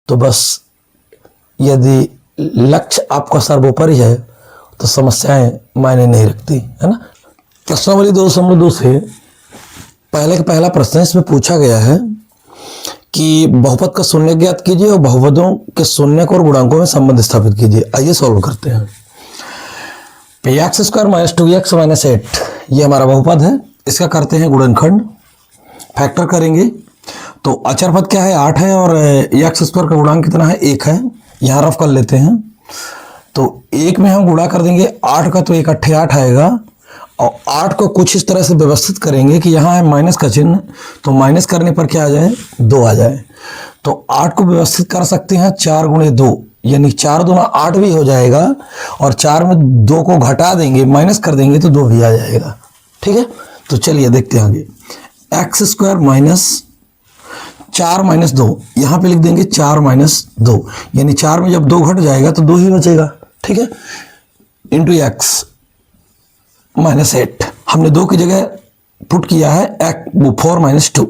तो बस यदि लक्ष्य आपका सर्वोपरि है तो समस्याएं मायने नहीं रखती, है ना। प्रश्नावली 2.2 से पहले का पहला प्रश्न इसमें पूछा गया है कि बहुपद का शून्य ज्ञात कीजिए और बहुपदों के शून्यक और गुणांकों में संबंध स्थापित कीजिए। आइए सॉल्व करते हैं। X square minus 2x minus 8 ये हमारा बहुपद है, इसका करते हैं गुणनखंड, फैक्टर करेंगे तो अचर पद क्या है 8 है और एक्स स्क्वायर का गुणांक कितना है 1 है। यहाँ रफ कर लेते हैं तो 1 में हम गुणा कर देंगे 8 का तो 1 अट्ठे 8 आएगा और 8 को कुछ इस तरह से व्यवस्थित करेंगे कि यहाँ है माइनस का चिन्ह, तो माइनस करने पर क्या आ जाए 2 आ जाए। तो 8 को व्यवस्थित कर सकते हैं 4 गुणे 2 यानी 4 दूना 8 भी हो जाएगा और 4 में 2 को घटा देंगे माइनस कर देंगे तो 2 भी आ जाएगा। ठीक है, तो चलिए देखते हैं आगे। एक्स स्क्वायर माइनस 4 माइनस 2 यहाँ पे लिख देंगे 4 माइनस 2 यानी 4 में जब 2 घट जाएगा तो 2 ही बचेगा। ठीक है, इंटू एक्स माइनस 8 हमने 2 की जगह पुट किया है 4 माइनस 2।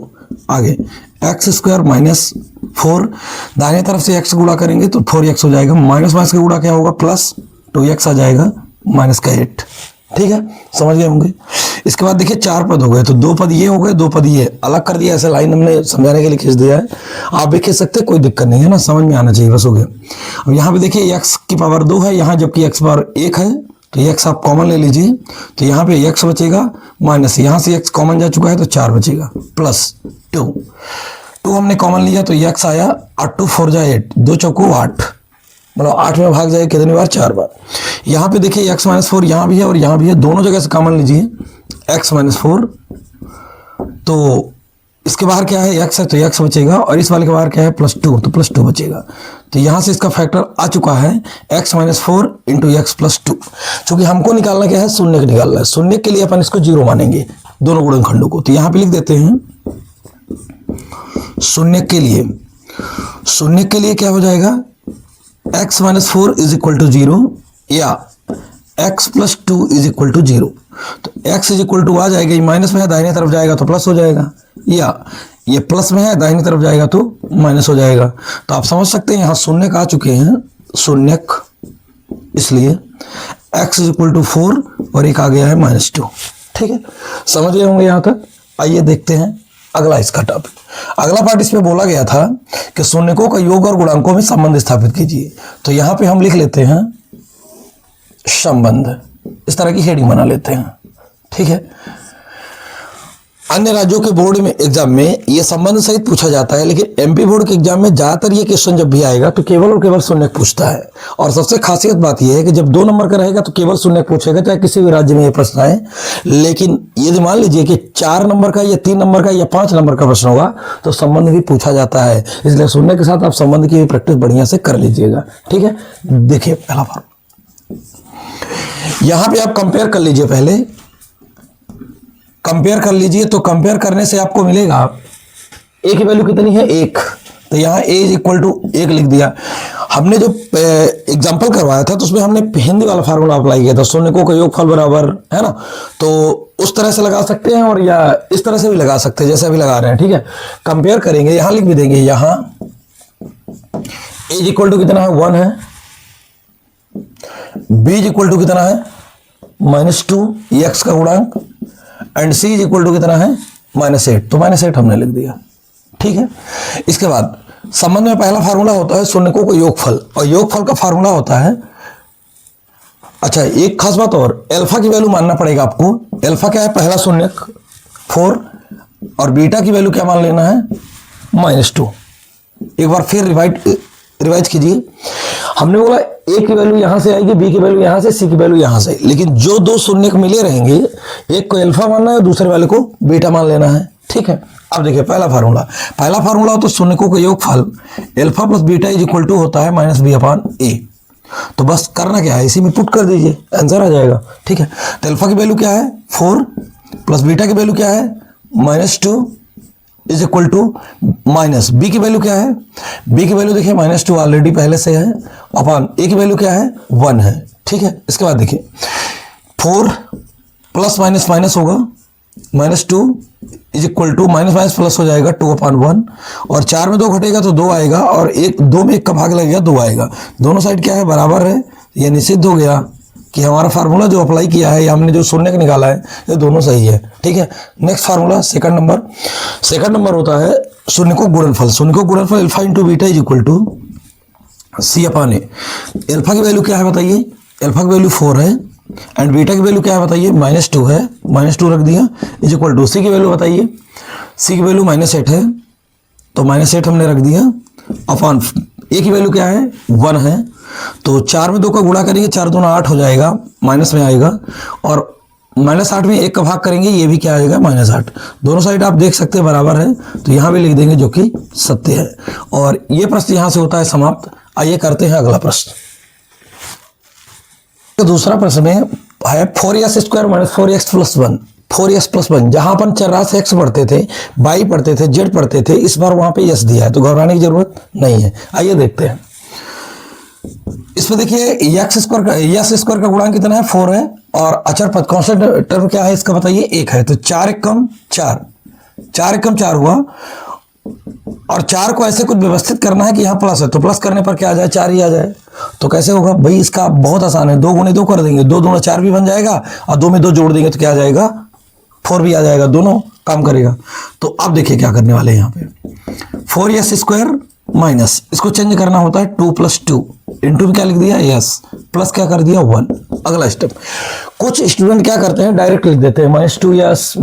आगे एक्स स्क्वायर माइनस 4 दाहिने तरफ से एक्स गुणा करेंगे तो 4x हो जाएगा, माइनस माइनस का गुणा क्या होगा प्लस 2x आ जाएगा माइनस का 8। ठीक है, समझ गए होंगे। इसके बाद देखिए 4 पद हो गए तो 2 पद ये हो गए, 2 पद ये अलग कर दिया, ऐसे लाइन हमने समझाने के लिए खींच दिया है। आप भी खींच सकते हैं, कोई दिक्कत नहीं है ना, समझ में आना चाहिए बस, हो गया। अब यहाँ पे देखिए x की पावर 2 है यहाँ, जबकि x पावर 1 है तो x आप कॉमन ले लीजिए तो यहाँ पे x बचेगा माइनस यहाँ से x कॉमन जा चुका है तो 4 बचेगा प्लस 2 हमने कॉमन लिया तो x आया 8 2 4 जा 8 2 चौको 8 मतलब 8 में भाग जाए कितनी बार 4 बार। यहाँ पे देखिए x माइनस 4 यहाँ भी है और यहाँ भी है, दोनों जगह से कॉमन लीजिए x माइनस 4 तो इसके बाहर क्या है x है तो x बचेगा और इस वाले के बाहर क्या है प्लस 2 तो प्लस 2 बचेगा। तो यहाँ से इसका फैक्टर आ चुका है x minus 4 into x plus 2। चूंकि हमको निकालना क्या है शून्य निकालना है, शून्य के लिए अपन इसको 0 मानेंगे दोनों गुणनखंडों को। तो यहाँ पे लिख देते हैं शून्य के लिए क्या हो जाएगा x minus 4 is equal to 0 या x plus 2 is equal to 0। तो x इज इक्वल टू आ जाएगा, ये माइनस में है दाहिने तरफ जाएगा तो प्लस हो जाएगा, या ये प्लस में है दाहिने तरफ जाएगा तो माइनस हो जाएगा। तो आप समझ सकते हैं यहाँ शून्यक आ चुके हैं, शून्यक, इसलिए x इज इक्वल टू 4 और एक आ गया है माइनस 2। ठीक है, समझ गए होंगे यहाँ तक। आइए देखते हैं अगला इसका टॉपिक। अगला पार्ट इसमें बोला गया था कि शून्यकों का योग और गुणांकों में संबंध स्थापित कीजिए। तो यहाँ पे हम लिख लेते हैं संबंध, इस तरह की हेडिंग बना लेते हैं। ठीक है, अन्य राज्यों के बोर्ड में एग्जाम में ये संबंध सहित पूछा जाता है, लेकिन एमपी बोर्ड के एग्जाम में ज्यादातर ये क्वेश्चन जब भी आएगा तो केवल और केवल शून्यक पूछता है। और सबसे खासियत बात यह है कि जब 2 नंबर का रहेगा तो केवल शून्यक पूछेगा, चाहे किसी भी राज्य में ये प्रश्न आए। लेकिन यदि मान लीजिए कि 4 नंबर का या 3 नंबर का या 5 नंबर का प्रश्न होगा तो संबंध भी पूछा जाता है, इसलिए शून्य के साथ आप संबंध की प्रैक्टिस बढ़िया से कर लीजिएगा। ठीक है, देखिए पहला फॉर्म यहां पे आप कंपेयर कर लीजिए, पहले कंपेयर कर लीजिए। तो कंपेयर करने से आपको मिलेगा a की वैल्यू कितनी है 1, तो यहाँ a इज इक्वल टू 1 लिख दिया। हमने जो एग्जांपल करवाया था तो उसमें हमने हिंदी वाला फार्मूला अप्लाई किया था, शून्यकों का योगफल बराबर, है ना। तो उस तरह से लगा सकते हैं और या इस तरह से भी लगा सकते हैं जैसे अभी लगा रहे हैं। ठीक है, कंपेयर करेंगे, यहां लिख भी देंगे, यहाँ a इज इक्वल टू कितना है 1 है, b इज इक्वल टू कितना है -2 x का गुणांक and c is equal to कितना है -8, तो -8 हमने लिख दिया। ठीक है, इसके बाद संबंध में पहला फार्मूला होता है शून्यकों का योगफल, और योगफल का फार्मूला होता है, अच्छा एक खास बात और, अल्फा की वैल्यू मानना पड़ेगा आपको। अल्फा क्या है पहला शून्यक 4 और बीटा की वैल्यू क्या मान लेना है -2। एक बार फिर रिवाइज कीजिए, हमने बोला ए की वैल्यू यहां से आएगी, बी की वैल्यू यहां से, सी की वैल्यू यहां से, लेकिन जो 2 शून्यक मिले रहेंगे एक को अल्फा मानना है दूसरे वाले को बीटा मान लेना है। ठीक है, अब देखिए पहला फार्मूला हो तो शून्यकों का योगफल alpha plus beta is equal to होता है -b/a। तो बस करना क्या है, इसी में पुट कर दीजिए, आंसर आ जाएगा। ठीक है, तो अल्फा की वैल्यू क्या है 4 प्लस बीटा की वैल्यू क्या है -2 is equal to minus B की वैल्यू क्या है, बी की वैल्यू देखिए -2 ऑलरेडी पहले से है, अपॉन ए की वैल्यू क्या है 1 है। ठीक है, इसके बाद देखिए 4 प्लस माइनस माइनस होगा minus two is equal to minus minus plus हो जाएगा 2/1 और 4 में 2 घटेगा तो 2 आएगा और 2 में 1 का भाग लगेगा 2 आएगा। दोनों साइड क्या है बराबर है, ये निश्चित हो गया कि हमारा फार्मूला जो अप्लाई किया है या हमने जो शून्य का निकाला है ये दोनों सही है। ठीक है, नेक्स्ट फार्मूला सेकंड नंबर होता है शून्य को गुणनफल alpha into beta is equal to C upon A. Alpha की वैल्यू क्या है बताइए, अल्फा की वैल्यू 4 है एंड बीटा की वैल्यू क्या है बताइए, -2 है, -2 रख दिया इज इक्वल टू सी की वैल्यू बताइए, सी की वैल्यू -8 है तो -8 हमने रख दिया अपॉन ए की वैल्यू क्या है 1 है तो 4 में 2 का गुणा करेंगे 4 दूना 8 हो जाएगा, माइनस में आएगा और -8 में 1 का भाग करेंगे ये भी क्या आएगा -8। दोनों साइड आप देख सकते हैं बराबर है तो यहाँ भी लिख देंगे जो कि सत्य है और ये प्रश्न यहाँ से होता है समाप्त। आइए करते हैं अगला प्रश्न। तो दूसरा प्रश्न में है 4x² - 4x + 1 4x + 1 जहां अपन चरराशि x पढ़ते थे, y पढ़ते थे, z पढ़ते थे, इस बार वहां पे s दिया है तो घबराने की जरूरत नहीं है। आइए देखते हैं इसमें देखिए x² का गुणांक कितना है 4 है और अचर पद कांस्टेंट टर्म क्या है इसका बताइए 1 है तो 4 एकम 4 हुआ और 4 को ऐसे कुछ व्यवस्थित करना है कि यहाँ प्लस है तो प्लस करने पर क्या आ जाए 4 ही आ जाए। तो कैसे होगा भाई, इसका बहुत आसान है, 2 गुणे 2 कर देंगे, 2 दूना 4 भी बन जाएगा और 2 में 2 जोड़ देंगे तो क्या आ जाएगा 4 भी आ जाएगा, दोनों काम करेगा। तो अब देखिए क्या करने वाले हैं यहाँ पे 4s² माइनस इसको चेंज करना होता है 2 + 2 इंटू में क्या लिख दिया s प्लस क्या कर दिया 1। अगला स्टेप, कुछ स्टूडेंट क्या करते हैं डायरेक्ट लिख देते हैं -2s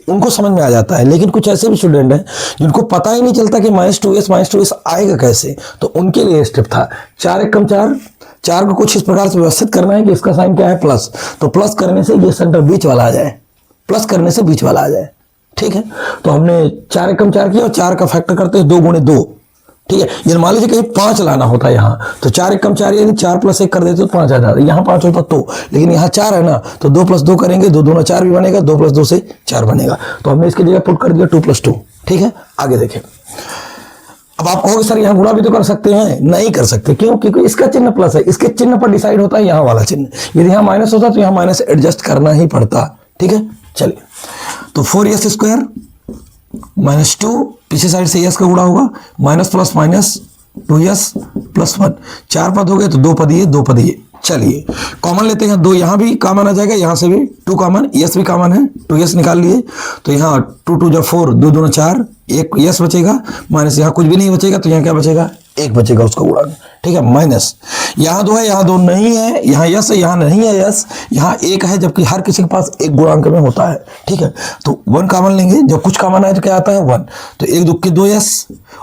उनको समझ में आ जाता है, लेकिन कुछ ऐसे भी स्टूडेंट हैं जिनको पता ही नहीं चलता कि -2s आएगा कैसे, तो उनके लिए स्टेप था 4 एकम 4 को कुछ इस प्रकार से व्यवस्थित करना है कि इसका साइन क्या है प्लस, तो प्लस करने से ये सेंटर बीच वाला आ जाए, प्लस करने से बीच वाला आ जाए। ठीक है, तो हमने 4 एकम 4 किया और 4 का फैक्टर करते हैं 2 गुणे 2। ठीक है, ये मान लीजिए कहीं 5 लाना होता है यहाँ तो 4 एकम 4 यानी 4 + 1 कर देते तो 5 आ जाता, यहाँ 5 होता तो, लेकिन यहाँ 4 है ना तो 2 + 2 करेंगे, 2 दूना 4 भी बनेगा, 2 + 2 से 4 बनेगा तो हमने इसकी जगह पुट कर दिया 2 + 2। ठीक है, आगे देखें। अब आप कहोगे सर यहाँ गुणा भी तो कर सकते हैं, नहीं कर सकते, क्यों? क्योंकि इसका चिन्ह प्लस है, इसके चिन्ह पर डिसाइड होता है यहाँ वाला चिन्ह, यदि यहाँ माइनस होता तो यहाँ माइनस एडजस्ट करना ही पड़ता। ठीक है, चलिए तो 4s² -2 पीछे साइड से s का गुणा होगा माइनस प्लस माइनस 2s + 1 4 पद हो गए तो 2 पद ये। चलिए कॉमन लेते हैं, 2 यहाँ भी कॉमन आ जाएगा, यहाँ से भी 2 कॉमन, s भी कॉमन है 2s निकाल लिए तो यहाँ 2 × 2 = 4 2 दूना 4 1 s बचेगा माइनस यहाँ कुछ भी नहीं बचेगा तो यहाँ क्या बचेगा 1 बचेगा उसका गुणांक। ठीक है, माइनस यहाँ 2 है यहाँ 2 नहीं है, यहाँ यस है यहाँ नहीं है यस, यहाँ 1 है जबकि हर किसी के पास 1 गुणांक में होता है। ठीक है, तो 1 कॉमन लेंगे, जब कुछ कॉमन आए तो क्या आता है 1, तो 1 2 के 2s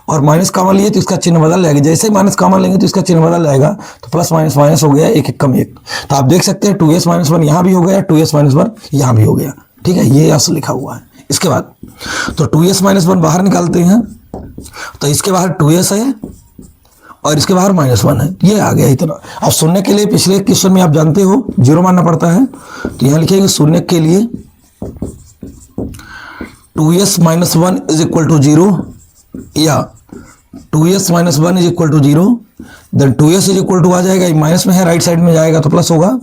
और माइनस कॉमन लिए तो इसका चिन्ह बदल जाएगा, जैसे ही माइनस कॉमन लेंगे तो इसका चिन्ह बदल जाएगा तो प्लस माइनस माइनस हो गया 1 एकम 1। तो आप देख सकते हैं 2s - 1 यहाँ भी हो गया, 2s - 1 यहाँ भी हो गया। ठीक है, ये यस लिखा हुआ है। इसके बाद तो 2s - 1 बाहर निकालते हैं तो इसके बाहर 2s है और इसके बाहर -1 है, ये आ गया इतना। अब शून्य के लिए पिछले क्वेश्चन में आप जानते हो 0 मानना पड़ता है तो यहाँ लिखेंगे शून्य के लिए 2s - 1 = 0 या 2s - 1 = 0 देन 2s = आ जाएगा, माइनस में है राइट साइड में जाएगा तो प्लस होगा।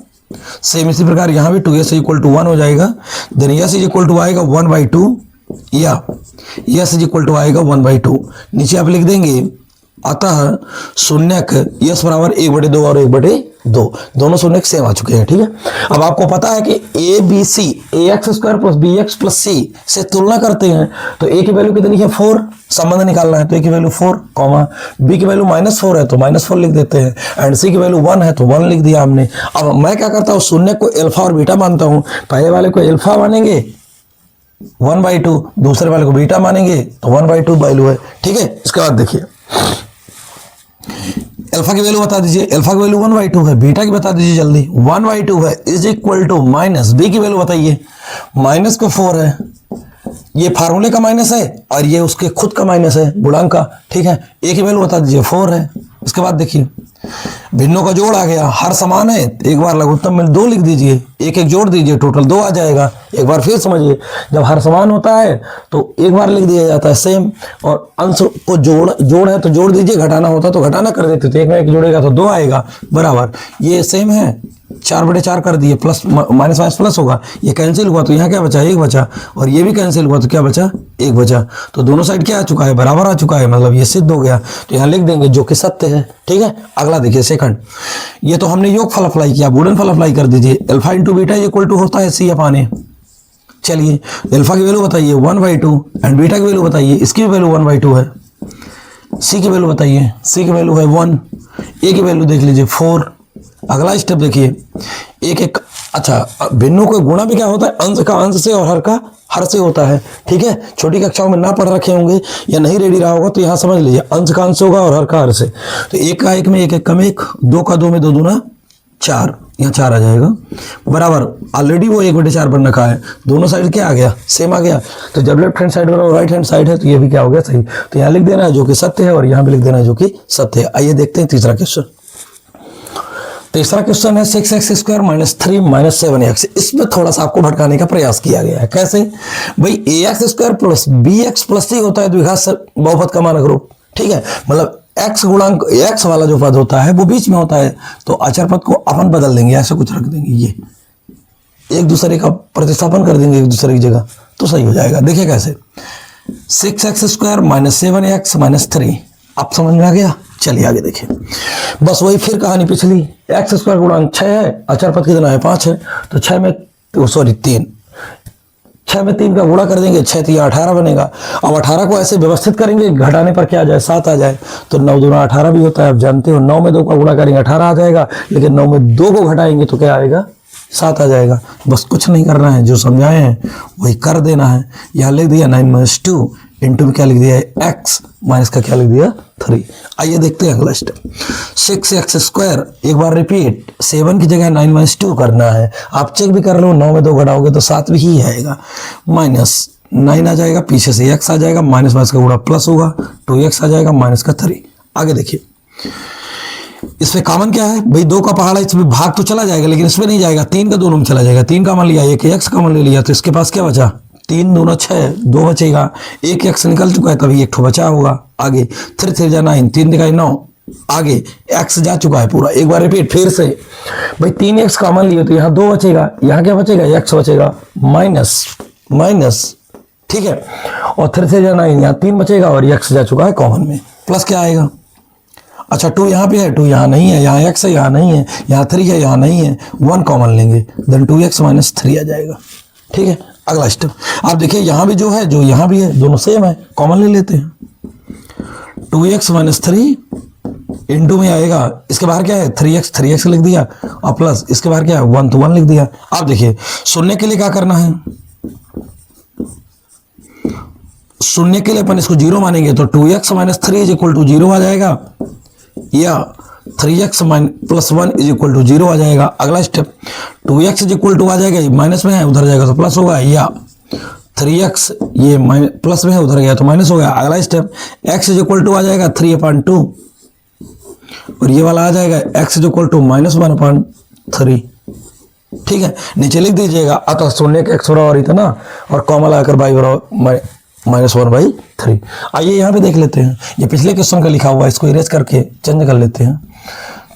सेम इसी प्रकार यहाँ भी 2s = 1 हो जाएगा, देन s = आएगा 1/2 या s = आएगा 1/2। नीचे आप लिख देंगे अतः शून्यक यस बराबर 1/2 और 1/2 दोनों शून्यक सेम आ चुके हैं। ठीक है, अब आपको पता है कि ABC ax² + bx + c से तुलना करते हैं तो a की वैल्यू कितनी है 4, संबंध निकालना है तो a की वैल्यू 4, b की वैल्यू -4 है तो -4 लिख देते हैं एंड c की वैल्यू 1 है तो 1 लिख दिया हमने। अब मैं क्या करता हूँ शून्य को अल्फा और बीटा मानता हूँ, पहले वाले को अल्फा मानेंगे 1/2, दूसरे वाले को बीटा मानेंगे तो 1/2 वैल्यू है। ठीक है, इसके बाद देखिए अल्फा की वैल्यू बता दीजिए, अल्फा की वैल्यू 1/2 है, बीटा की बता दीजिए जल्दी 1/2 है is equal to minus B की वैल्यू बताइए, माइनस को 4 है, ये फार्मूले का माइनस है और ये उसके खुद का माइनस है गुणांक का। ठीक है, ए की वैल्यू बता दीजिए 4 है। इसके बाद देखिए भिन्नों का जोड़ आ गया, हर समान है एक बार लघुत्तम में 2 लिख दीजिए, एक एक जोड़ दीजिए टोटल 2 आ जाएगा। एक बार फिर समझिए, जब हर समान होता है तो एक बार लिख दिया जाता है सेम, और अंश को जोड़ है तो जोड़ दीजिए, घटाना होता तो घटाना कर देते थे, एक में एक जोड़ेगा तो 2 आएगा बराबर, ये सेम है 4/4 कर दिए, प्लस माइनस माइनस प्लस होगा, ये कैंसिल हुआ तो यहाँ क्या बचा, 1 बचा, और ये भी कैंसिल हुआ तो क्या बचा, 1 बचा। तो दोनों साइड क्या आ चुका है, बराबर आ चुका है, मतलब ये सिद्ध हो गया। तो यहाँ लिख देंगे जो कि सत्य है। ठीक है, अगला देखिए सेकंड, ये तो हमने योगफल अप्लाई किया, गुणनफल अप्लाई कर दीजिए। Alpha into beta equal to होता है C/A। चलिए अल्फा की वैल्यू बताइए 1/2 एंड बीटा की वैल्यू बताइए, इसकी भी वैल्यू 1/2 है। सी की वैल्यू बताइए, सी की वैल्यू है 1, ए की वैल्यू देख लीजिए 4। अगला स्टेप देखिए, एक एक, अच्छा भिन्नों को गुणा भी क्या होता है, अंश का अंश से और हर का हर से होता है। ठीक है, छोटी कक्षाओं में ना पढ़ रखे होंगे या नहीं रेडी रहा होगा तो यहाँ समझ लीजिए, अंश का अंश होगा और हर का हर से। तो 1 का 1 में 1 1 कम 1, 2 का 2 में 2 दूना 4, यहाँ 4 आ जाएगा बराबर। ऑलरेडी वो 1/4 बन रखा है, दोनों साइड क्या आ गया, सेम आ गया। तो जब लेफ्ट हैंड साइड और राइट हैंड साइड है तो ये भी क्या हो गया, सही। तो यहाँ लिख देना है जो कि सत्य है और यहाँ भी लिख देना है जो कि सत्य है। आइए देखते हैं तीसरा क्वेश्चन। तीसरा क्वेश्चन है 6x² - 3 - 7x। इसमें थोड़ा सा आपको भटकाने का प्रयास किया गया है। कैसे भाई, ax² + bx + c होता है द्विघात बहुपद का मानक रूप। ठीक है, मतलब x गुणांक x वाला जो पद होता है वो बीच में होता है, तो अचर पद को अपन बदल देंगे, ऐसे कुछ रख देंगे, ये एक दूसरे का प्रतिस्थापन कर देंगे एक दूसरे की जगह, तो सही हो जाएगा। देखिए कैसे, 6x² - 7x - 3। आप समझ में आ गया? चलिए आगे देखिए, बस वही फिर कहानी पिछली। x² गुणांक 6 है, अचर पद कितना है, 5 है, तो 6 में 3 6 में 3 का गुणा कर देंगे, 6 3 18 बनेगा। अब 18 को ऐसे व्यवस्थित करेंगे, घटाने पर क्या आ जाए, 7 आ जाए, तो 9 दूना 18 भी होता है। आप जानते हो 9 में 2 का गुणा करेंगे 18 आ जाएगा, लेकिन 9 में 2 को घटाएंगे तो क्या आएगा, 7 आ जाएगा। बस कुछ नहीं करना है, जो समझाए हैं वही कर देना है। यहाँ लिख दिया 9 - 2 इंटू में क्या लिख दिया है, x माइनस का क्या लिख दिया, 3। आइए देखते हैं अगला स्टेप। 6x², एक बार रिपीट, 7 की जगह 9 - 2 करना है। आप चेक भी कर लो, 9 में 2 घटाओगे तो 7 भी ही आएगा, -9 आ जाएगा, पीछे से x आ जाएगा, माइनस माइनस का गुणा प्लस होगा, 2x आ जाएगा माइनस का 3। आगे देखिए, इसमें कॉमन क्या है भाई, 2 का पहाड़ा, इसमें भाग तो चला जाएगा लेकिन इसमें नहीं जाएगा, 3 का दोनों में चला जाएगा। 3 कॉमन लिया, एक x कॉमन ले लिया, तो इसके पास क्या बचा, 3 दूना 6, 2 बचेगा, एक x निकल चुका है तभी एक ठो बचा होगा। आगे 3 3 जा 9, 3 दिखाई 9, आगे x जा चुका है पूरा। एक बार रिपीट फिर से भाई, 3x कॉमन लिए तो यहाँ 2 बचेगा, यहाँ क्या बचेगा, x बचेगा माइनस। ठीक है, और 3 3 जा 9, यहाँ 3 बचेगा और x जा चुका है कॉमन में, प्लस क्या आएगा, अच्छा 2 यहाँ पे है, 2 यहाँ नहीं है, यहाँ x है यहाँ नहीं है, यहाँ 3 है यहाँ नहीं है, 1 कॉमन लेंगे, देन 2x - 3 आ जाएगा। ठीक है, अगला स्टेप आप देखिए, यहाँ भी जो है जो यहाँ भी है दोनों सेम है, कॉमन ले लेते हैं। 2x - 3 इंटू में आएगा, इसके बाहर क्या है 3x लिख दिया, और प्लस इसके बाहर क्या है 1 तो 1 लिख दिया। आप देखिए, शून्य के लिए क्या करना है, शून्य के लिए अपन इसको 0 मानेंगे, तो 2x - 3 = 0 आ जाएगा, या 3x - +1 = 0 आ जाएगा। अगला स्टेप, 2x = आ जाएगा, माइनस में है उधर जाएगा तो प्लस होगा, या 3x ये प्लस में है उधर गया तो माइनस हो गया। अगला स्टेप, x = आ जाएगा 3/2, और ये वाला आ जाएगा x = -1/3। ठीक है, नीचे लिख दीजिएगा, अतः शून्य के x बराबर इतना और कॉमन आकर y बराबर -1/3। आइए यहाँ पे देख लेते हैं, ये पिछले क्वेश्चन का लिखा हुआ है, इसको इरेज करके चेंज कर लेते हैं,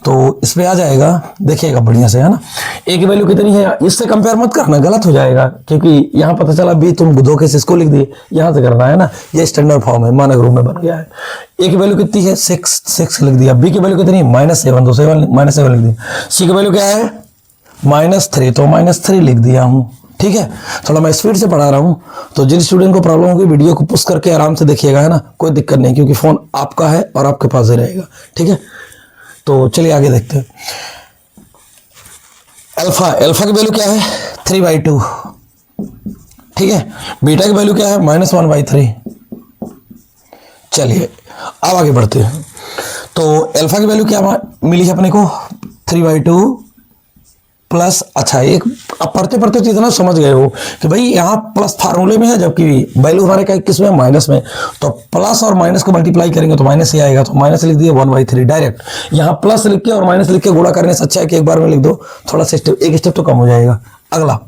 तो इस पे आ जाएगा, देखिएगा बढ़िया से, है ना। a की वैल्यू कितनी है, इससे कंपेयर मत करना, गलत हो जाएगा, क्योंकि यहाँ पता चला b तुम धोखे से इसको लिख दिए, यहाँ से करना है ना, ये स्टैंडर्ड फॉर्म है, मानक रूप में बन गया है। a की वैल्यू कितनी है, 6 लिख दिया, b की वैल्यू कितनी है -7, तो -7 लिख दिया, c की वैल्यू क्या है -3, तो -3 लिख दिया हूँ। ठीक है, थोड़ा मैं स्पीड से पढ़ा रहा हूँ, तो जिन स्टूडेंट को प्रॉब्लम होगी वीडियो को पुश करके आराम से देखिएगा, है ना, कोई दिक्कत नहीं, क्योंकि फोन आपका है और आपके पास ही रहेगा। ठीक है, तो चलिए आगे देखते हैं। अल्फा की वैल्यू क्या है 3/2। ठीक है, बीटा की वैल्यू क्या है -1/3। चलिए अब आगे बढ़ते हैं। तो अल्फा की वैल्यू क्या मिली है अपने को 3/2 प्लस, अच्छा एक अब पढ़ते पढ़ते तो इतना समझ गए हो कि भाई यहाँ प्लस फार्मूले में है, जबकि वैल्यू हमारे का किस में, माइनस में, तो प्लस और माइनस को मल्टीप्लाई करेंगे तो माइनस ही आएगा, तो माइनस लिख दिया 1/3 डायरेक्ट। यहाँ प्लस लिख के और माइनस लिख के गुणा करने से अच्छा है कि एक बार में लिख दो, थोड़ा सा एक स्टेप तो कम हो जाएगा। अगला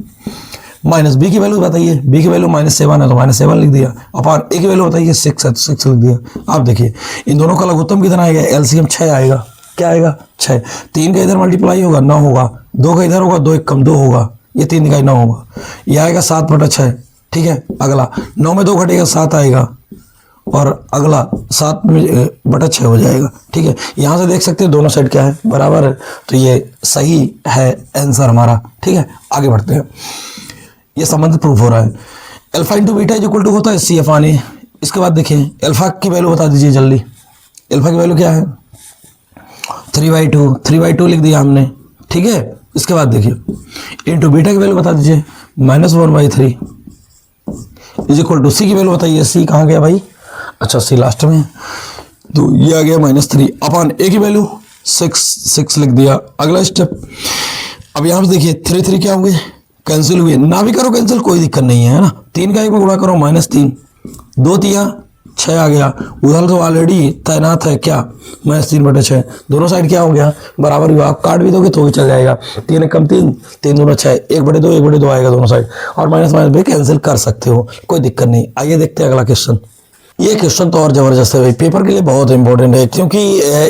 माइनस बी की वैल्यू बताइए, बी की वैल्यू -7 है तो -7 लिख दिया, अपॉन ए की वैल्यू बताइए 6 है तो 6 लिख दिया। आप देखिए इन दोनों का लघुत्तम कितना आएगा, एलसीएम 6 आएगा, क्या आएगा 6। 3 का इधर मल्टीप्लाई होगा 9 होगा, 2 का इधर होगा 2 1 कम 2 होगा, ये 3 का 9 होगा, ये आएगा 7/6। ठीक है, अगला 9 में 2 घटेगा 7 आएगा, और अगला 7/6 हो जाएगा। ठीक है, यहाँ से देख सकते हैं दोनों साइड क्या है, बराबर है, तो ये सही है आंसर हमारा। ठीक है, आगे बढ़ते हैं, ये संबंध प्रूफ हो रहा है। Alpha into beta is equal to होता है C/A। इसके बाद देखिए अल्फा की वैल्यू बता दीजिए जल्दी। अल्फा की वैल्यू क्या है 3/2, 3/2 लिख दिया हमने। ठीक है, इसके बाद देखिए इंटू बीटा की वैल्यू बता दीजिए -1/3 इज इक्वल टू सी की वैल्यू बताइए। सी कहाँ गया भाई, अच्छा सी लास्ट में, तो ये आ गया -3 अपॉन ए की वैल्यू 6 लिख दिया। अगला स्टेप, अब यहाँ पे देखिए 3 क्या हुए, कैंसिल हुए, ना भी करो कैंसिल कोई दिक्कत नहीं है ना। 3 का 1 में गुणा करो -3, 2 तिया 6 आ गया, उधर तो ऑलरेडी तैनात है क्या -3/6, दोनों साइड क्या हो गया बराबर हुआ। आप काट भी दोगे तो भी चल जाएगा, 3 कम 3, 3 दूना 6, 1/2 1/2 आएगा दोनों साइड, और माइनस माइनस भी कैंसिल कर सकते हो, कोई दिक्कत नहीं। आइए देखते हैं अगला क्वेश्चन। ये क्वेश्चन तो और जबरदस्त है भाई, पेपर के लिए बहुत इंपॉर्टेंट है, क्योंकि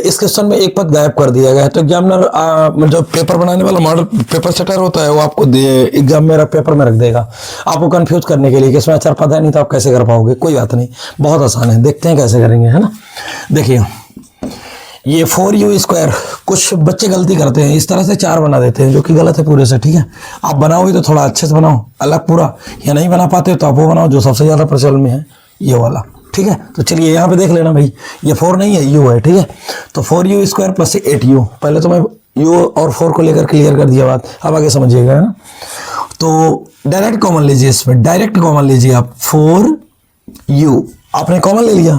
इस क्वेश्चन में एक पद गायब कर दिया गया है। तो एग्जामिनर जो पेपर बनाने वाला मॉडल पेपर सेटर होता है वो आपको एग्जाम में पेपर में रख देगा आपको कंफ्यूज करने के लिए कि इसमें 4 पद है नहीं तो आप कैसे कर पाओगे। कोई बात नहीं, बहुत आसान है, देखते हैं कैसे करेंगे, है ना। देखिए ये 4u², कुछ बच्चे गलती करते हैं, इस तरह से 4 बना देते हैं, जो कि गलत है पूरे से। ठीक है, आप बनाओगे तो थोड़ा अच्छे से बनाओ, अलग पूरा, या नहीं बना पाते तो आप वो बनाओ जो सबसे ज़्यादा प्रचलन में है, ये वाला। ठीक है, तो चलिए यहाँ पे देख लेना भाई, ये 4 नहीं है, u है। ठीक है, तो 4u² + 8u, पहले तो मैं u और 4 को लेकर क्लियर कर दिया बात, अब आगे समझिएगा, है ना। तो डायरेक्ट कॉमन लीजिए, इसमें डायरेक्ट कॉमन लीजिए आप, 4u आपने कॉमन ले लिया,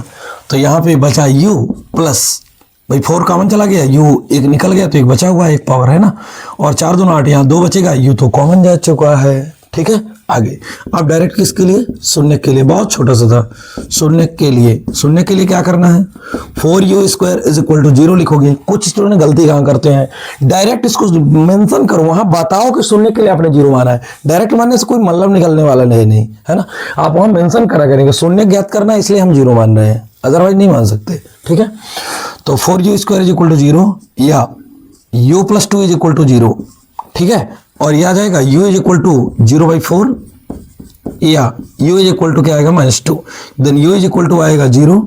तो यहाँ पे बचा u प्लस भाई 4 कॉमन चला गया, u एक निकल गया तो एक बचा हुआ है, एक पावर है ना, और 4 दूना 8, यहाँ 2 बचेगा, u तो कॉमन जा चुका है। ठीक है, आगे आप डायरेक्ट किसके लिए, शून्य के लिए, बहुत छोटा सा था, शून्य के लिए क्या करना है 4u² = 0 लिखोगे। कुछ स्टूडेंट गलती कहाँ करते हैं, डायरेक्ट इसको मेंशन करो, वहां बताओ कि शून्य के लिए आपने 0 माना है, डायरेक्ट मानने से कोई मतलब निकलने वाला नहीं, है ना। आप वहां मेंशन करा करेंगे शून्य ज्ञात करना है इसलिए हम 0 मान रहे हैं, अदरवाइज नहीं मान सकते। ठीक है, तो 4u² = 0 या u + 2 = 0। ठीक है, और यह आ जाएगा u = 0/4 या u = क्या आएगा -2, देन u = आएगा 0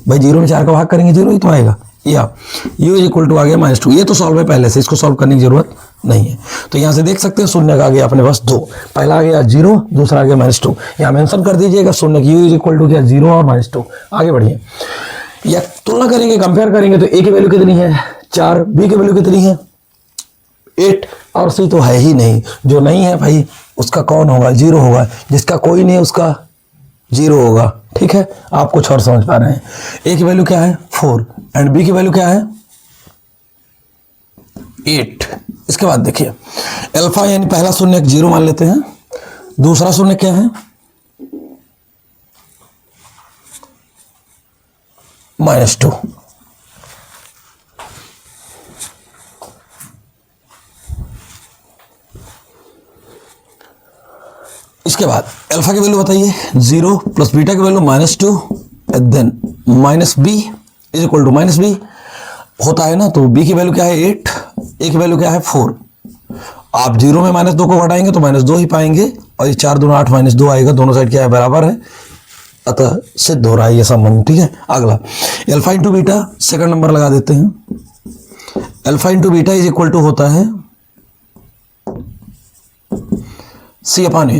भाई, 0 में 4 का भाग करेंगे 0 ही तो आएगा, या u = आ गया -2। ये तो सॉल्व है पहले से, इसको सॉल्व करने की जरूरत नहीं है। तो यहाँ से देख सकते हैं शून्य का आ गया अपने पास 2, पहला आ गया 0, दूसरा आ गया -2, यहाँ मेंशन कर दीजिएगा शून्य की, u = क्या 0 और -2। आगे बढ़िए, या तुलना करेंगे, कंपेयर करेंगे, तो a की वैल्यू कितनी है 4, b की वैल्यू कितनी है 8, और सी तो है ही नहीं, जो नहीं है भाई उसका कौन होगा 0 होगा, जिसका कोई नहीं है उसका 0 होगा। ठीक है, आप कुछ और समझ पा रहे हैं। ए की वैल्यू क्या है 4 एंड बी की वैल्यू क्या है 8। इसके बाद देखिए अल्फा यानी पहला शून्य 0 मान लेते हैं, दूसरा शून्य क्या है -2। इसके बाद अल्फा की वैल्यू बताइए 0 + बीटा की वैल्यू -2 देन -b = -b होता है ना, तो b की वैल्यू क्या है 8, a की वैल्यू क्या है 4। आप 0 में -2 को घटाएंगे तो -2 ही पाएंगे, और ये 4 दूना 8 -2 आएगा, दोनों साइड क्या है बराबर है, अतः सिद्ध हो रहा है ये संबंध। ठीक है, अगला alpha into beta, second number लगा देते हैं। अल्फा इंटू बीटा = होता है C/A।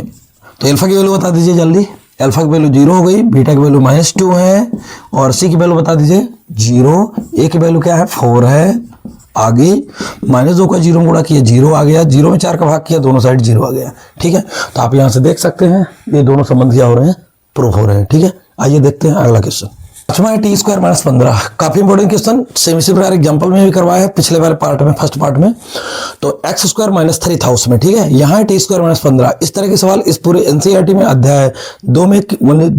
तो अल्फा की वैल्यू बता दीजिए जल्दी, अल्फा की वैल्यू 0 हो गई, बीटा की वैल्यू -2 है, और सी की वैल्यू बता दीजिए 0, ए की वैल्यू क्या है 4 है, आगे -2 का 0 गुणा किया 0 आ गया, 0 में 4 का भाग किया दोनों साइड 0 आ गया। ठीक है, तो आप यहां से देख सकते हैं ये दोनों संबंध क्या हो रहे हैं, प्रूफ हो रहे हैं। ठीक है, आइए देखते हैं अगला क्वेश्चन। पांचवा है t² - 15, काफी इंपॉर्टेंट क्वेश्चन, सेम इसी प्रकार एग्जांपल में भी करवाया है पिछले वाले पार्ट में, फर्स्ट पार्ट में। तो x² - 3 था उसमें, ठीक है, यहाँ है t² - 15। इस तरह के सवाल इस पूरे एनसीईआरटी में अध्याय 2 में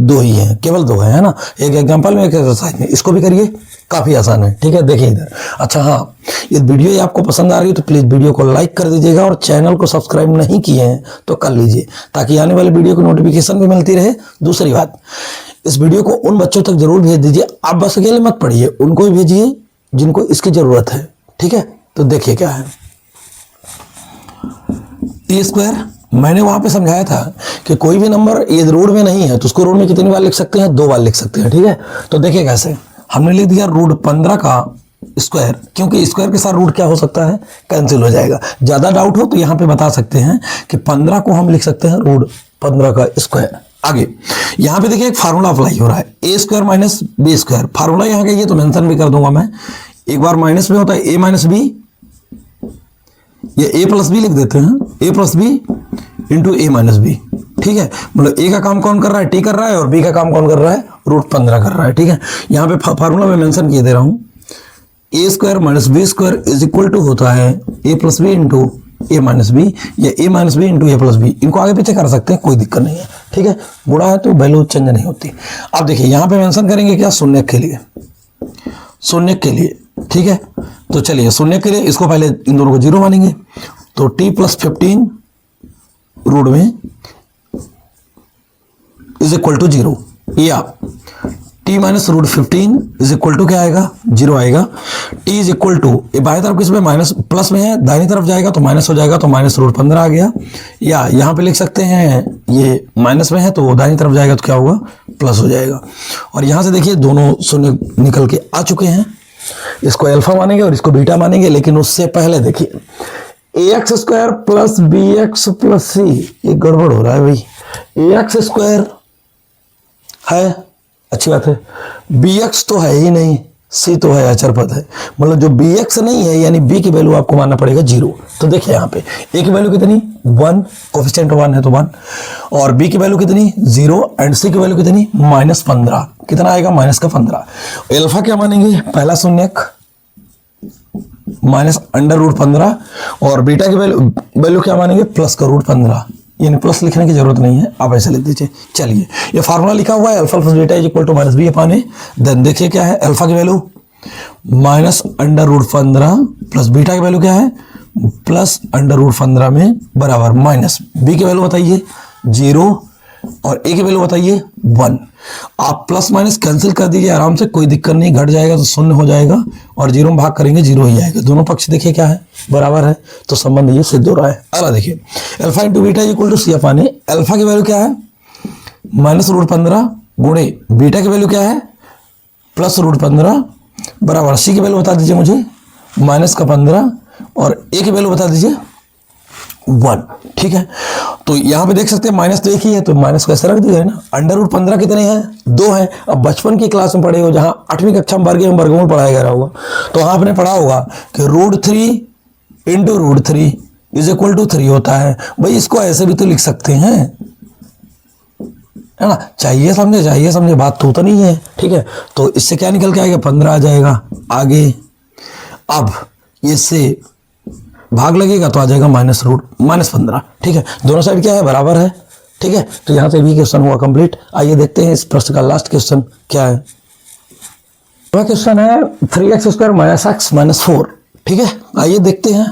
2 ही है, केवल 2 है ना, एक एग्जाम्पल में एक एक्सरसाइज में, इसको भी करिए, काफी आसान है। ठीक है, देखिए इधर। अच्छा हाँ, ये वीडियो आपको पसंद आ रही है तो प्लीज वीडियो को लाइक कर दीजिएगा, और चैनल को सब्सक्राइब नहीं किए हैं तो कर लीजिए, ताकि आने वाले वीडियो की नोटिफिकेशन भी मिलती रहे। दूसरी बात, इस वीडियो को उन बच्चों तक जरूर भेज दीजिए, आप बस अकेले मत पढ़िए, उनको भी भेजिए जिनको इसकी जरूरत है। ठीक है, तो देखिए क्या है, टी स्क्वायर मैंने वहां पे समझाया था कि कोई भी नंबर यदि रूट में नहीं है तो उसको रूट में कितनी बार लिख सकते हैं, 2 बार लिख सकते हैं। ठीक है, तो देखिए कैसे, हमने लिख दिया रूट 15 का स्क्वायर, क्योंकि स्क्वायर के साथ रूट क्या हो सकता है, कैंसिल हो जाएगा। ज्यादा डाउट हो तो यहाँ पे बता सकते हैं कि 15 को हम लिख सकते हैं रूट 15 का स्क्वायर। आगे यहाँ पे देखिए एक फार्मूला अप्लाई हो रहा है, a square minus b square. Formula यहाँ का ये तो मेंशन भी कर दूंगा मैं, एक बार माइनस में होता है ए माइनस बी, ये ए प्लस बी लिख देते हैं, ए plus b into a minus B. ठीक है, मतलब ए का काम कौन कर रहा है, टी कर रहा है, और बी का काम कौन कर रहा है, रूट 15 कर रहा है। ठीक है, यहाँ पे फार्मूला में मेंशन किए दे रहा हूं, a square minus b square is equal to होता है a plus b into a minus b, या a minus b into a plus b. इनको आगे पीछे कर सकते हैं, कोई दिक्कत नहीं है। ठीक है, गुणा है तो वैल्यू चेंज नहीं होती। अब देखिए यहाँ पे मेंशन करेंगे क्या, शून्य के लिए, शून्य के लिए। ठीक है, तो चलिए शून्य के लिए इसको पहले इन दोनों को 0 मानेंगे, तो टी प्लस 15 रूट में इज इक्वल टू 0, या T minus root 15 is equal to क्या आएगा, 0 आएगा। टी इज इक्वल टू, ये बाएं तरफ किसमें माइनस प्लस में है, दाहिनी तरफ जाएगा तो माइनस हो जाएगा, तो माइनस रूट 15 आ गया। या यहाँ पे लिख सकते हैं ये माइनस में है तो दाहिनी तरफ जाएगा तो क्या होगा, प्लस हो जाएगा। और यहाँ से देखिए दोनों शून्य निकल के आ चुके हैं, इसको अल्फा मानेंगे और इसको बीटा मानेंगे। लेकिन उससे पहले देखिए a x square plus b x plus c, ये गड़बड़ हो रहा है भाई। ए एक्स स्क्वायर है, अच्छी बात है, बी एक्स तो है ही नहीं, सी तो है, अचर पद है, मतलब जो बी एक्स नहीं है यानी बी की वैल्यू आपको मानना पड़ेगा 0। तो देखिए यहाँ पे ए की वैल्यू कितनी, 1, कोफिशिएंट 1 है तो 1, और बी की वैल्यू कितनी 0, एंड सी की वैल्यू कितनी -15। कितना आएगा, माइनस का 15। अल्फा क्या मानेंगे, पहला शून्यक माइनस अंडर रूट 15, और बीटा की वैल्यू क्या मानेंगे, प्लस का रूट 15। यानी प्लस लिखने की जरूरत नहीं है, आप ऐसे लिख दीजिए। चलिए ये फार्मूला लिखा हुआ है, alpha plus beta is equal to minus B upon A. Then देखिए क्या है, अल्फा की value minus under root 15 plus beta की वैल्यू क्या है, प्लस अंडर रूट 15 में बराबर माइनस बी की वैल्यू बताइए 0, और ए की वैल्यू बताइए 1। आप प्लस माइनस कैंसिल कर दीजिए आराम से, कोई दिक्कत नहीं, घट जाएगा तो 0 हो जाएगा, और 0 में भाग करेंगे 0 ही आएगा। दोनों पक्ष देखिए क्या है, बराबर है, तो संबंध ये सिद्ध हो रहा है। अगला देखिए, alpha into beta equal to C upon A. Alpha की वैल्यू क्या है, माइनस रूट 15 गुणे बीटा की वैल्यू क्या है, प्लस रूट 15 बराबर सी की वैल्यू बता दीजिए मुझे, माइनस का 15, और ए की वैल्यू बता दीजिए 1। ठीक है, तो यहाँ पे देख सकते हैं माइनस तो एक ही है, तो माइनस को ऐसे रख दिया है ना। अंडर रूट 15 कितने हैं, 2 हैं। अब बचपन की क्लास में पढ़े हो, जहाँ 8वीं कक्षा में वर्गमूल पढ़ाया गया होगा, तो वहाँ आपने पढ़ा होगा कि root 3 into root 3 is equal to 3 होता है। भाई इसको ऐसे भी तो लिख सकते हैं, है ना, चाहिए समझे, बात तो नहीं है। ठीक है, तो इससे क्या निकल के आएगा, 15 आ जाएगा। आगे अब इससे भाग लगेगा तो आ जाएगा -15। ठीक है, दोनों साइड क्या है, बराबर है। ठीक है, तो यहां से भी क्वेश्चन हुआ कंप्लीट। आइए देखते हैं इस प्रश्न का लास्ट क्वेश्चन क्या है। वह क्वेश्चन है 3x square minus x minus 4। ठीक है, आइए देखते हैं।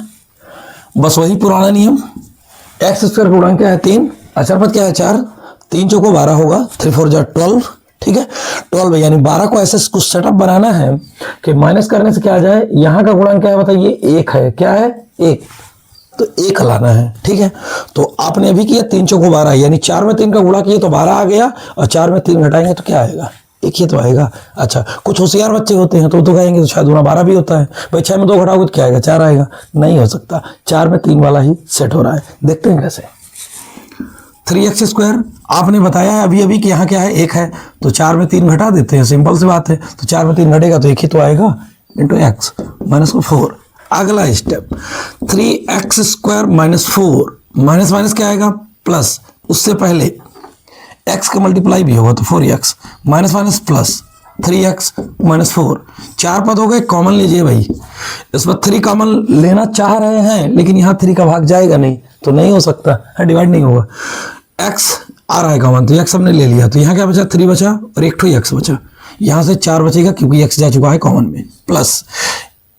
बस वही पुराना नियम, एक्स स्क्वायर का गुणांक क्या है 3, अचरपद क्या है 4, 3 चौको 12 होगा, 3 4 जा 12। ठीक है, 12 यानी 12 को ऐसे कुछ सेटअप बनाना है कि माइनस करने से क्या आ जाए, यहाँ का गुणांक क्या है बताइए, 1 है। क्या है, 1, तो 1 लाना है। ठीक है, तो आपने अभी किया 3 चौको 12, यानी 4 में 3 का गुणा किया तो 12 आ गया, और 4 में 3 घटाएंगे तो क्या आएगा, 1 ही तो आएगा। अच्छा, कुछ होशियार बच्चे होते हैं तो कहेंगे तो शायद 12 भी होता है। भाई 6 में 2 घटाओगे तो क्या आएगा, 4 आएगा। नहीं हो सकता, 4 में 3 वाला ही सेट हो रहा है। देखते हैं कैसे। 3x स्क्वायर आपने बताया है अभी कि यहाँ क्या है, 1 है, तो 4 में 3 घटा देते हैं, सिंपल सी बात है। तो 4 में 3 घटेगा तो 1 ही तो आएगा, इंटू एक्स माइनस 4। अगला step 3x square minus 4, minus minus क्या आएगा, प्लस। उससे पहले x का मल्टीप्लाई भी होगा तो 4x minus minus plus 3x minus 4। 4 पद हो गए, कॉमन लीजिए भाई। इस पर 3 कॉमन लेना चाह रहे हैं, लेकिन यहाँ 3 का भाग जाएगा नहीं, तो नहीं हो सकता है, डिवाइड नहीं होगा। x आ रहा है कॉमन, तो x हमने ले लिया, तो यहाँ क्या बचा, 3 बचा, और एक x बचा। यहाँ से 4 बचेगा क्योंकि x जा चुका है कॉमन में, प्लस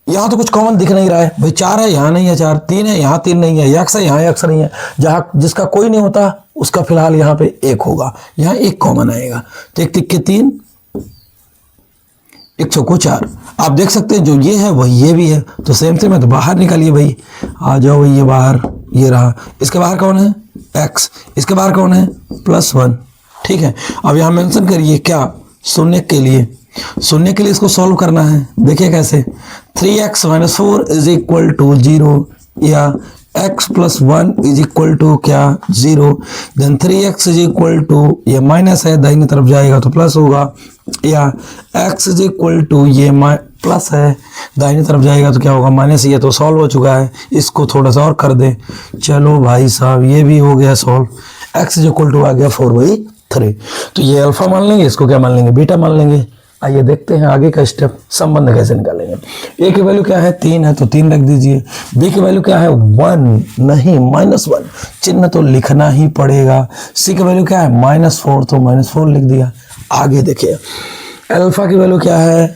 यहाँ तो कुछ कॉमन दिख नहीं रहा है भाई, 4 है यहाँ नहीं है, 4 3 है यहाँ 3 नहीं है, x है यहाँ x नहीं है। जहाँ जिसका कोई नहीं होता उसका फिलहाल यहाँ पे 1 होगा, यहाँ 1 कॉमन आएगा, तो 1 तिक्के 3, 1 चौको 4। आप देख सकते हैं जो ये है वही ये भी है, तो सेम सेम है तो बाहर निकालिए भाई, आ जाओ भाई, ये बाहर ये रहा, इसके बाहर कौन है x, इसके बाहर कौन है +1, ठीक है। अब यहाँ मेंशन करिए क्या, शून्य के लिए, शून्य के लिए इसको सॉल्व करना है। देखिए कैसे, 3x - 4 = 0 या x + 1 = क्या 0, देन 3x = ये माइनस है दाहिनी तरफ जाएगा तो प्लस होगा, या x = ये प्लस है दाहिनी तरफ जाएगा तो क्या होगा माइनस। ये तो सॉल्व हो चुका है, इसको थोड़ा सा और कर दें। चलो भाई साहब ये भी हो गया सॉल्व, x = आ गया 4/3। तो ये अल्फा मान लेंगे, इसको क्या मान लेंगे बीटा मान लेंगे। आइए देखते हैं आगे का स्टेप, संबंध कैसे निकालेंगे। ए की वैल्यू क्या है 3 है तो 3 रख दीजिए, बी की वैल्यू क्या है 1 नहीं -1, चिन्ह तो लिखना ही पड़ेगा। सी की वैल्यू क्या है -4 तो -4 लिख दिया। आगे देखिए अल्फा की वैल्यू क्या है,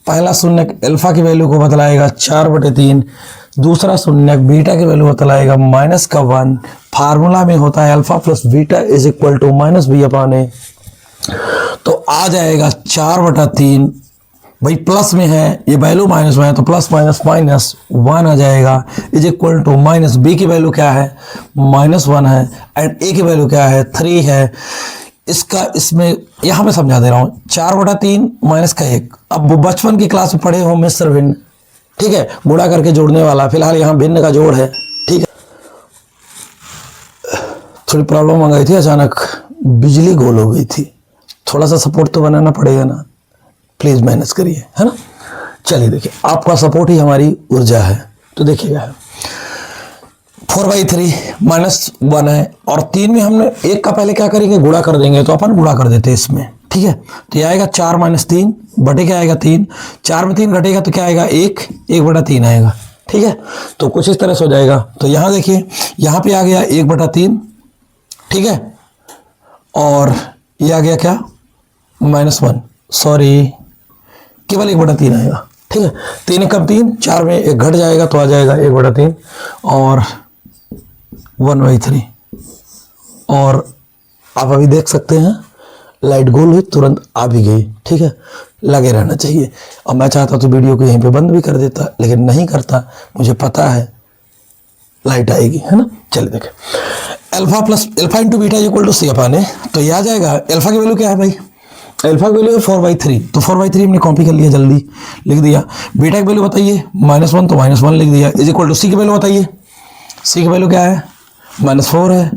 पहला शून्य अल्फा की वैल्यू को बतलाएगा 4/3, दूसरा शून्य बीटा की वैल्यू बतलाएगा -1। फार्मूला में होता है अल्फा + बीटा = -b/a, तो आ जाएगा 4/3। भाई प्लस में है, ये वैल्यू माइनस में है तो प्लस माइनस माइनस 1 आ जाएगा, = बी की वैल्यू क्या है -1 है, एंड ए की वैल्यू क्या है 3 है। इसका इसमें यहाँ पे समझा दे रहा हूँ, 4/3 -1। अब बचपन की क्लास में पढ़े हो मिश्र भिन्न, ठीक है, गुणा करके जोड़ने वाला, फिलहाल यहाँ भिन्न का जोड़ है, ठीक है। थोड़ी प्रॉब्लम आ गई थी, अचानक बिजली गोल हो गई थी, थोड़ा सा सपोर्ट तो बनाना पड़ेगा ना, प्लीज मैनेज करिए, है ना। चलिए देखिए आपका सपोर्ट ही हमारी ऊर्जा है। तो देखिएगा 4/3 -1 है, और 3 में हमने 1 का पहले क्या करेंगे गुणा कर देंगे, तो अपन गुणा कर देते हैं इसमें, ठीक है। तो ये आएगा 4 - 3 बटे क्या आएगा 3, 4 में 3 घटेगा तो क्या आएगा 1/3 आएगा, ठीक है। तो कुछ इस तरह से हो जाएगा। तो यहाँ देखिए यहाँ पे आ गया 1/3, ठीक है, और ये आ गया क्या -1, सॉरी केवल 1/3 आएगा, ठीक है। 3 × 3 4 में 1 घट जाएगा तो आ जाएगा 1/3 और 1/3। और आप अभी देख सकते हैं लाइट गोल हुई तुरंत आ भी गई, ठीक है। लगे रहना चाहिए। और मैं चाहता तो वीडियो को यहीं पे बंद भी कर देता, लेकिन नहीं करता, मुझे पता है लाइट आएगी, है ना। चलिए देखें अल्फा × बीटा = c/a, तो ये आ जाएगा। अल्फा की वैल्यू क्या है भाई, अल्फा की वैल्यू है 4/3, तो 4/3 हमने कॉपी कर लिया, जल्दी लिख दिया। बीटा की वैल्यू बताइए -1 तो -1 लिख दिया, = सी की वैल्यू बताइए, सी की वैल्यू क्या है -4 है,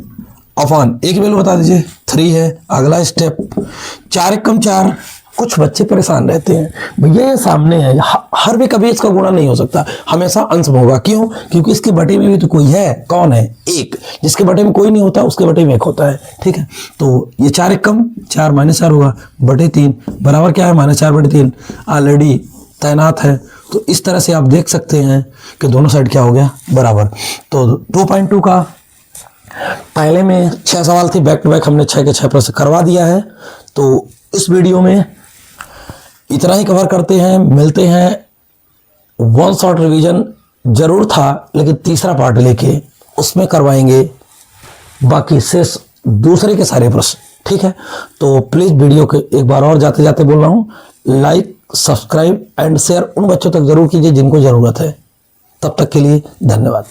अपॉन ए की वैल्यू बता दीजिए 3 है। अगला स्टेप 4 × 4, कुछ बच्चे परेशान रहते हैं भैया ये सामने है, हर भी कभी इसका गुणा नहीं हो सकता, हमेशा अंश में होगा। क्यों? क्योंकि इसके बटे में भी तो कोई है, कौन है 1, जिसके बटे में कोई नहीं होता उसके बटे में 1 होता है, ठीक है। तो ये 4 × 4 -4 होगा, /3 बराबर क्या है -4/3, ऑलरेडी तैनात है। तो इस तरह से आप देख सकते हैं कि दोनों साइड क्या हो गया बराबर। तो 2.2 का पहले में 6 सवाल थी, बैक टू बैक हमने 6 के 6 प्रश्न करवा दिया है। तो इस वीडियो में इतना ही कवर करते हैं, मिलते हैं। 1 शॉर्ट रिवीजन जरूर था, लेकिन तीसरा पार्ट लेके उसमें करवाएंगे बाकी शेष दूसरे के सारे प्रश्न, ठीक है। तो प्लीज वीडियो के एक बार और जाते जाते बोल रहा हूँ, लाइक सब्सक्राइब एंड शेयर उन बच्चों तक जरूर कीजिए जिनको जरूरत है। तब तक के लिए धन्यवाद।